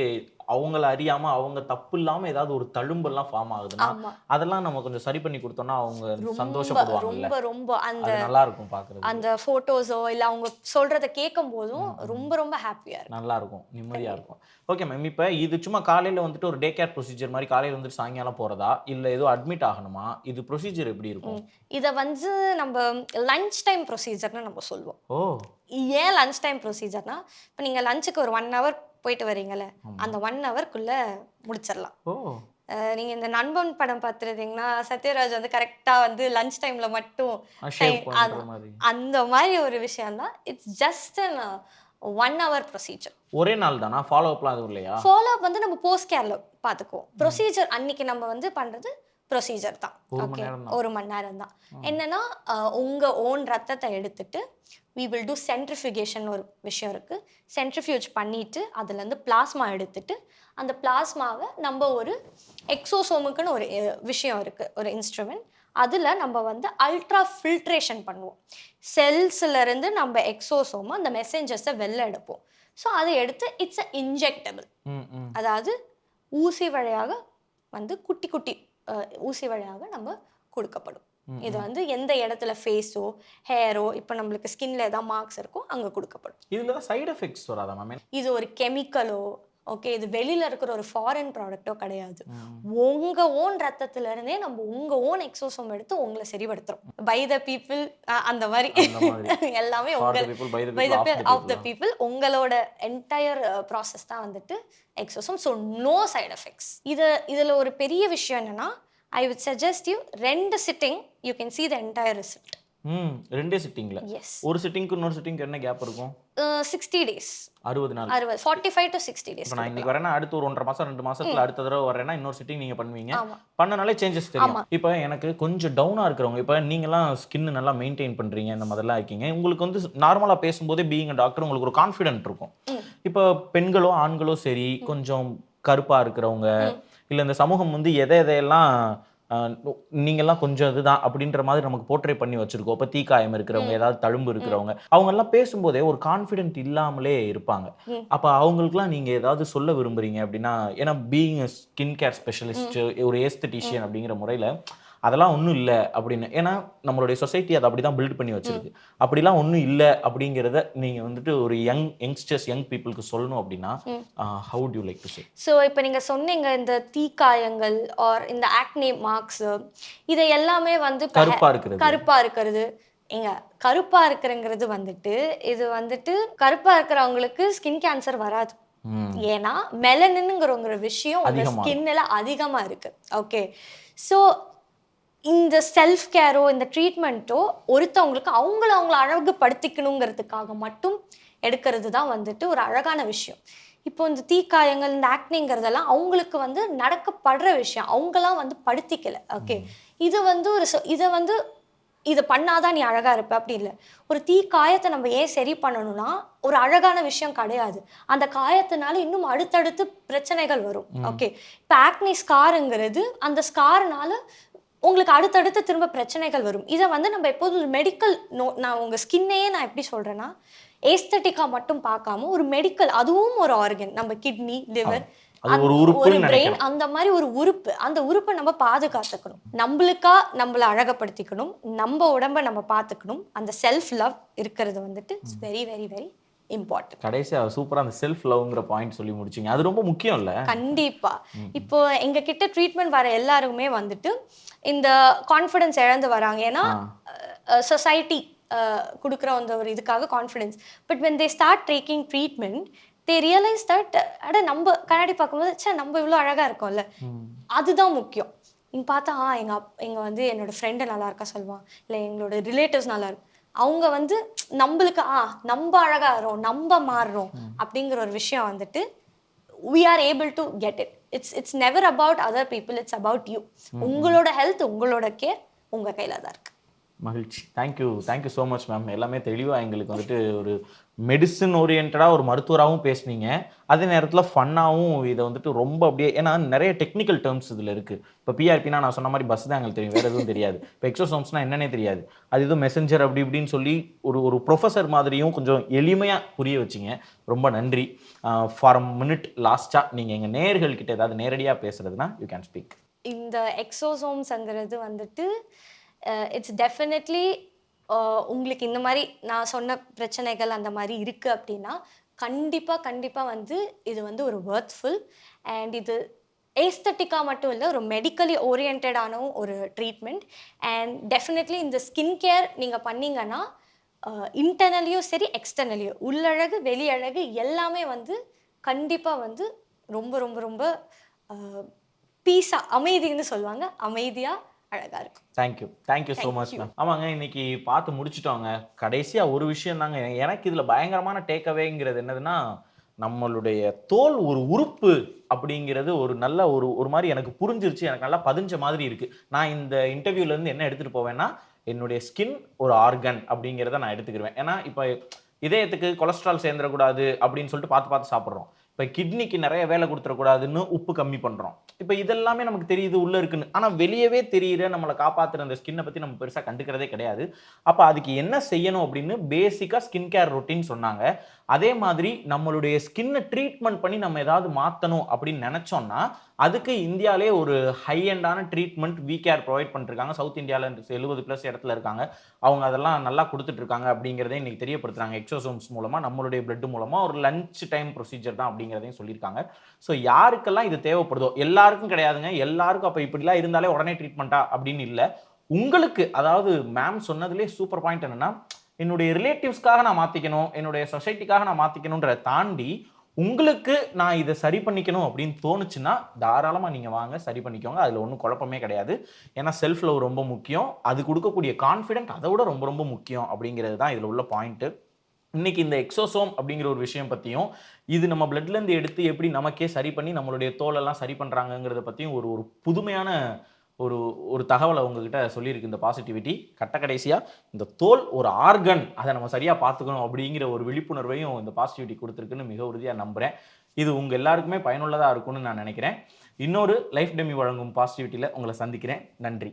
அவங்கள அறியாமல் அவங்க தப்பு இல்லாமல் ஏதாவது ஒரு தழும்பெல்லாம் ஃபார்ம் ஆகுதுன்னா அதெல்லாம் நம்ம கொஞ்சம் சரி பண்ணி கொடுத்தோம்னா அவங்க சந்தோஷப்படுவாங்க. ரொம்ப ரொம்ப அந்த நல்லா இருக்கும் பார்க்குறது, அந்த ஃபோட்டோஸோ இல்லை அவங்க சொல்கிறத கேட்கும் போதும் ரொம்ப ரொம்ப ஹாப்பியாக இருக்கும், நல்லா இருக்கும், நிம்மதியாக இருக்கும். ஓகே மேம், இப்போ இது சும்மா காலையில் வந்துட்டு ஒரு டே கேர் ப்ரொசீஜர் மாதிரி காலையில் வந்துட்டு சாயங்காலம் போகிறதா, இல்லை ஏதோ அட்மிட் ஆகணுமா, இது ப்ரொசீஜர் எப்படி இருக்கும்? இதை வந்து நம்ம லஞ்ச் டைம் ப்ரொசீஜர்னு நம்ம சொல்லுவோம். ஓ, ஏன் லஞ்ச் டைம் ப்ரொசீஜர்னா, இப்போ நீங்கள் லஞ்சுக்கு ஒரு 1 hour போயிட்டு வரீங்கல்ல, அந்த 1 hourக்குள்ள முடிச்சிடலாம். ஓ, நீங்கள் இந்த நண்பன் படம் பார்த்துருந்தீங்கன்னா சத்யராஜ் வந்து கரெக்டாக வந்து லஞ்ச் டைமில் மட்டும் அந்த மாதிரி ஒரு விஷயம் தான். It's just 1 hour procedure. ஒரே நாள் தானா? ஃபாலோ அப்லாம் எதுவும் இல்லையா? ஃபாலோ அப் வந்து நம்ம போஸ்ட் கேர்ல பார்த்துக்குவோம். ப்ரொசீஜர் அன்னைக்கு நம்ம வந்து பண்றது ப்ரொசீஜர் தான். 1 மணி ஓகே. நேரம் தான். 1 மணி நேரம் தான். என்னன்னா உங்க ஓன் ரத்தத்தை எடுத்துட்டு we will do centrifugation ஒரு விஷயம் இருக்கு. சென்ட்ரிஃபியூஜ் பண்ணிட்டு அதுலேருந்து பிளாஸ்மா எடுத்துட்டு அந்த பிளாஸ்மாவை நம்ம ஒரு எக்ஸோசோமுக்குன்னு ஒரு விஷயம் இருக்கு, ஒரு இன்ஸ்ட்ருமெண்ட். அதில் நம்ம வந்து அல்ட்ரா ஃபில்ட்ரேஷன் பண்ணுவோம். செல்ஸ்ல இருந்து நம்ம எக்ஸோசோமை அந்த மெசேஞ்சர்ஸை வெளில எடுப்போம். ஸோ அதை எடுத்து இட்ஸ் அ இன்ஜெக்டபிள். அதாவது ஊசி வழியாக வந்து குட்டி குட்டி ஊசி வழியாக நம்ம கொடுக்கப்படும். இது வந்து எந்த இடத்துல ஃபேஸோ ஹேரோ இப்போ நம்மளுக்கு ஸ்கின்ல ஏதாவது மார்க்ஸ் இருக்கோ அங்கே கொடுக்கப்படும். இதில் தான் சைடு எஃபெக்ட்ஸ் வராதா மேம்? இது ஒரு கெமிக்கலோ ஓகே இது வெளியில இருக்கிற ஒரு ஃபாரின் ப்ராடக்ட்டோ கிடையாது. உங்க ஓன் ரத்தத்துல இருந்தே நம்ம உங்க ஓன் எக்ஸோசோம் எடுத்து உங்களை சரிபடுத்துறோம். பை த பீப்புள் அந்த மாதிரி எல்லாமே ஆஃப் த பீப்புள் உங்களோட என்டையர் ப்ராசஸ் தான் வந்துட்டு exosome. So no side effects. இதுல ஒரு பெரிய விஷயம் என்னன்னா I would suggest you 2 sitting you can see the entire result. 2 சிட்டிங்ல? எஸ். ஒரு சிட்டிங்க்கு இன்னொரு சிட்டிங்க்கு என்ன கேப் இருக்கும்? 60 days. 60 நாள். 45 to 60 days. இப்போ நான் இன்னைக்கு வரேன்னா அடுத்து ஒரு 1.5 மாசம் 2 மாசத்துல அடுத்த தடவை வரேன்னா இன்னொரு சிட்டிங் நீங்க பண்ணுவீங்க. பண்ணனாலே சேஞ்சஸ் தெரியும். இப்போ எனக்கு கொஞ்சம் டவுனா இருக்கிறவங்க, இப்போ நீங்கலாம் ஸ்கின் நல்லா மெயின்டைன் பண்றீங்க, இந்த மாதிரிலாம் இருக்கீங்க, உங்களுக்கு வந்து நார்மலா பேசும்போதே பீயிங் அ டாக்டர் உங்களுக்கு ஒரு கான்ஃபிடென்ட் இருக்கும். இப்போ பெண்களோ ஆண்களோ சரி கொஞ்சம் கருப்பா இருக்கிறவங்க இல்ல இந்த சமூகம் வந்து எதையெல்லாம் நீங்கெல்லாம் கொஞ்சம் இதுதான் அப்படின்ற மாதிரி நமக்கு போர்ட்ரே பண்ணி வச்சிருக்கோம். இப்போ தீக்காயம் இருக்கிறவங்க, ஏதாவது தழும்பு இருக்கிறவங்க, அவங்க எல்லாம் பேசும்போதே ஒரு கான்ஃபிடென்ட் இல்லாமலே இருப்பாங்க. அப்ப அவங்களுக்குலாம் நீங்க ஏதாவது சொல்ல விரும்புறீங்க அப்படின்னா, ஏன்னா பீயிங் ஸ்கின் கேர் ஸ்பெஷலிஸ்ட், ஒரு ஏஸ்தட்டிஷியன் அப்படிங்கிற முறையில அதெல்லாம் ஒன்றும் இல்லை அப்படின்னு, ஏன்னா நம்மளுடைய சொசைட்டி அதை அப்படி தான் பில்ட் பண்ணி வச்சிருக்கு. அப்படிலாம் ஒன்றும் இல்லை அப்படிங்கிறத நீங்கள் வந்துட்டு ஒரு யங்ஸ்டர்ஸ் யங் பீப்புளுக்கு சொல்லணும் அப்படின்னா how to you like to say? So இப்போ நீங்கள் சொன்னீங்க இந்த தீக்காயங்கள் ஆர் இந்த ஆக்னே மார்க்ஸ் இதை எல்லாமே வந்து கருப்பாக இருக்கிறது எங்க கருப்பாக இருக்கிறங்கிறது வந்துட்டு இது வந்துட்டு கருப்பாக இருக்கிறவங்களுக்கு ஸ்கின் கேன்சர் வராது. ஏன்னா மெலனின்ங்கிற விஷயம் உங்க ஸ்கின்ல அதிகமா இருக்கு. ஓகே. ஸோ இந்த செல்ஃப் கேரோ இந்த ட்ரீட்மெண்ட்டோ ஒருத்தவங்களுக்கு அவங்கள அழகுபடுத்திக்கணுங்கிறதுக்காக மட்டும் எடுக்கிறது தான் வந்துட்டு ஒரு அழகான விஷயம். இப்போ இந்த தீக்காயங்கள் இந்த ஆக்னிங்கிறதெல்லாம் அவங்களுக்கு வந்து நடக்கப்படுற விஷயம், அவங்களாம் வந்து படுத்திக்கல. ஓகே. இது வந்து இதை பண்ணாதான் நீ அழகா இருப்ப அப்படி இல்லை. ஒரு காயத்தை நம்ம ஏன் சரி பண்ணணும்னா ஒரு அழகான விஷயம் கிடையாது. அந்த காயத்தினால இன்னும் அடுத்தடுத்து பிரச்சனைகள் வரும். ஓகே. இப்போ ஆக்னி ஸ்காருங்கிறது அந்த ஸ்கார்னால உங்களுக்கு அடுத்தடுத்து திரும்ப பிரச்சனைகள் வரும். இதை வந்து நம்ம எப்போதும் மெடிக்கல் நான் உங்கள் ஸ்கின்னையே நான் எப்படி சொல்கிறேன்னா ஏஸ்தட்டிக்காக மட்டும் பார்க்காம ஒரு மெடிக்கல், அதுவும் ஒரு ஆர்கன், நம்ம கிட்னி லிவர் ஒரு பிரெயின் அந்த மாதிரி ஒரு உறுப்பு, அந்த உறுப்பை நம்ம பாதுகாத்துக்கணும். நம்மளுக்கா நம்மளை அழகப்படுத்திக்கணும், நம்ம உடம்பை நம்ம பார்த்துக்கணும். அந்த செல்ஃப் லவ் இருக்கிறது வந்துட்டு it's very very very important. கடைசியா சூப்பரா அந்த செல்ஃப் லவ்ங்கிற பாயிண்ட் சொல்லி முடிச்சீங்க. அது ரொம்ப முக்கியம் இல்ல? கண்டிப்பா. இப்போ எங்க கிட்ட ட்ரீட்மெண்ட் வர எல்லாருமே வந்துட்டு இந்த கான்ஃபிடன்ஸ் இழந்து வராங்க. ஏன்னா சொசைட்டி கொடுக்குற அந்த ஒரு இதுக்காக confidence. But when they start taking treatment they realize that அட நம்ம கண்ணாடி பார்க்கும்போது சே நம்ம இவ்வளோ அழகா இருக்கோம்ல, அதுதான் முக்கியம். நீங்க பார்த்தா எங்க வந்து என்னோட ஃப்ரெண்டு நல்லா இருக்கா சொல்லுவான், இல்லை எங்களோட ரிலேட்டிவ்ஸ் நல்லா இருக்கு, அவங்க வந்து நம்மளுக்கு நம்ம அழகாகிறோம் நம்ம மாறுறோம் அப்படிங்கிற ஒரு விஷயம் வந்துட்டு we are able to get it. It's never about other people, it's about you. உங்களோட ஹெல்த் உங்களோட கேர் உங்க கையில தான் இருக்கு. மகிழ்ச்சி. Thank you so much ma'am. எல்லாமே தெளிவாக எங்களுக்கு வந்துட்டு ஒரு மெடிசன் ஓரியன்டாக ஒரு மருத்துவராகவும் பேசுனீங்க, அதே நேரத்தில் ஃபன்னாகவும் இதை வந்துட்டு ரொம்ப அப்படியே, ஏன்னா நிறைய டெக்னிக்கல் டேர்ம்ஸ் இதில் இருக்குது. இப்போ பிஆர்பினா நான் சொன்ன மாதிரி பஸ் தான் எங்களுக்கு தெரியும், வேறு எதுவும் தெரியாது. இப்போ எக்ஸோசோம்ஸ்னால் என்னன்னே தெரியாது, அது எதுவும் மெசஞ்சர் அப்படி இப்படின்னு சொல்லி ஒரு ப்ரொஃபஸர் மாதிரியும் கொஞ்சம் எளிமையாக புரிய வச்சிங்க. ரொம்ப நன்றி. ஃபார் மினிட் லாஸ்ட்டாக நீங்கள் எங்கள் நேயர்கள்கிட்ட ஏதாவது நேரடியாக பேசுகிறதுனா யூ கேன் ஸ்பீக். இந்த எக்ஸோசோம்ஸ்ங்கிறது வந்துட்டு இட்ஸ் டெஃபினெட்லி உங்களுக்கு இந்த மாதிரி நான் சொன்ன பிரச்சனைகள் அந்த மாதிரி இருக்குது அப்படின்னா கண்டிப்பாக வந்து இது வந்து ஒரு ஒர்த்ஃபுல் அண்ட் இது ஏஸ்தட்டிக்காக மட்டும் இல்லை, ஒரு மெடிக்கலி ஓரியன்டான ஒரு ட்ரீட்மெண்ட். அண்ட் டெஃபினெட்லி இந்த ஸ்கின் கேர் நீங்கள் பண்ணிங்கன்னா இன்டர்னலியும் சரி எக்ஸ்டர்னலியும் உள்ளழகு வெளியழகு எல்லாமே வந்து கண்டிப்பாக வந்து ரொம்ப ரொம்ப ரொம்ப பீஸாக அமைதின்னு சொல்லுவாங்க, அமைதியாக அழகா இருக்கும். Thank you so much ma'am. ஆமாங்க, இன்னைக்கு பார்த்து முடிச்சிட்டோங்க. கடைசியா ஒரு விஷயம் தாங்க எனக்கு இதுல பயங்கரமான டேக்அவேங்கிறது என்னதுன்னா, நம்மளுடைய தோல் ஒரு உறுப்பு அப்படிங்கிறது ஒரு நல்ல ஒரு மாதிரி எனக்கு புரிஞ்சிருச்சு. எனக்கு நல்லா பதிஞ்ச மாதிரி இருக்கு. நான் இந்த இன்டர்வியூல இருந்து என்ன எடுத்துட்டு போவேன்னா, என்னுடைய ஸ்கின் ஒரு ஆர்கன் அப்படிங்கிறத நான் எடுத்துக்கிருவேன். ஏன்னா இப்ப இதயத்துக்கு கொலஸ்ட்ரால் சேர்ந்துடக்கூடாது அப்படின்னு சொல்லிட்டு பார்த்து பார்த்து சாப்பிடுறோம். இப்ப கிட்னிக்கு நிறைய வேலை கொடுத்துடக்கூடாதுன்னு உப்பு கம்மி பண்றோம். இப்ப இதெல்லாமே நமக்கு தெரியுது உள்ள இருக்குன்னு. ஆனா வெளியவே தெரியிற நம்மள காப்பாத்துற அந்த ஸ்கின்ன பத்தி நம்ம பெருசா கண்டுக்கிறதே கிடையாது. அப்ப அதுக்கு என்ன செய்யணும் அப்படின்னு பேசிக்கா ஸ்கின் கேர் ரொட்டீன் சொன்னாங்க. அதே மாதிரி நம்மளுடைய ஸ்கின்ன ட்ரீட்மெண்ட் பண்ணி நம்ம ஏதாவது மாத்தணும் அப்படின்னு நினைச்சோம்னா, அதுக்கு இந்தியாவிலே ஒரு ஹை எண்டான ட்ரீட்மெண்ட் வி கேர் ப்ரொவைட் பண்ணிருக்காங்க. சவுத் இந்தியால 70+ இடத்துல இருக்காங்க. அவங்க அதெல்லாம் நல்லா குடுத்துட்டு இருக்காங்க அப்படிங்கிறதை இன்னைக்கு தெரியப்படுத்துறாங்க. எக்ஸோசோம்ஸ் மூலமா, நம்மளுடைய பிளட் மூலமா ஒரு லஞ்ச் டைம் ப்ரொசீஜர் தான் அப்படிங்கிறதையும் சொல்லியிருக்காங்க. ஸோ யாருக்கெல்லாம் இது தேவைப்படுதோ, எல்லாருக்கும் கிடையாதுங்க. எல்லாருக்கும் அப்ப இப்படிலாம் இருந்தாலே உடனே ட்ரீட்மெண்ட்டா அப்படின்னு இல்ல. உங்களுக்கு அதாவது மேம் சொன்னதிலே சூப்பர் பாயிண்ட் என்னன்னா, என்னுடைய ரிலேட்டிவ்ஸ்க்காக நான் மாத்திக்கணும், என்னுடைய சொசைட்டிக்காக நான் மாத்திக்கணும்ன்றத தாண்டி, உங்களுக்கு நான் இத சரி பண்ணிக்கணும் அப்படின்னு தோணுச்சுன்னா, தாராளமா நீங்க வாங்க சரி பண்ணிக்கோங்க. அதுல ஒண்ணும் குழப்பமே கிடையாது. ஏன்னா செல்ஃப் லவ் ரொம்ப முக்கியம். அது குடுக்கக்கூடிய கான்ஃபிடென்ட் அத விட ரொம்ப ரொம்ப முக்கியம் அப்படிங்கிறது தான் இதுல உள்ள பாயிண்ட். இன்னைக்கு இந்த எக்ஸோசோம் அப்படிங்கிற ஒரு விஷயம் பத்தியும், இது நம்ம பிளட்ல இருந்து எடுத்து எப்படி நமக்கே சரி பண்ணி நம்மளுடைய தோலெல்லாம் சரி பண்றாங்கங்கிறத பத்தியும் ஒரு ஒரு புதுமையான ஒரு ஒரு தகவலை உங்ககிட்ட சொல்லியிருக்கு இந்த பாசிட்டிவிட்டி. கடைசியா இந்த தோல் ஒரு ஆர்கன், அதை நம்ம சரியா பார்த்துக்கணும் அப்படிங்கிற ஒரு விழிப்புணர்வையும் இந்த பாசிட்டிவிட்டி கொடுத்துருக்குன்னு மிக உறுதியா நம்புறேன். இது உங்க எல்லாருக்குமே பயனுள்ளதா இருக்கும்னு நான் நினைக்கிறேன். இன்னொரு லைஃப் டெமி வழங்கும் பாசிட்டிவிட்டியில உங்களை சந்திக்கிறேன். நன்றி.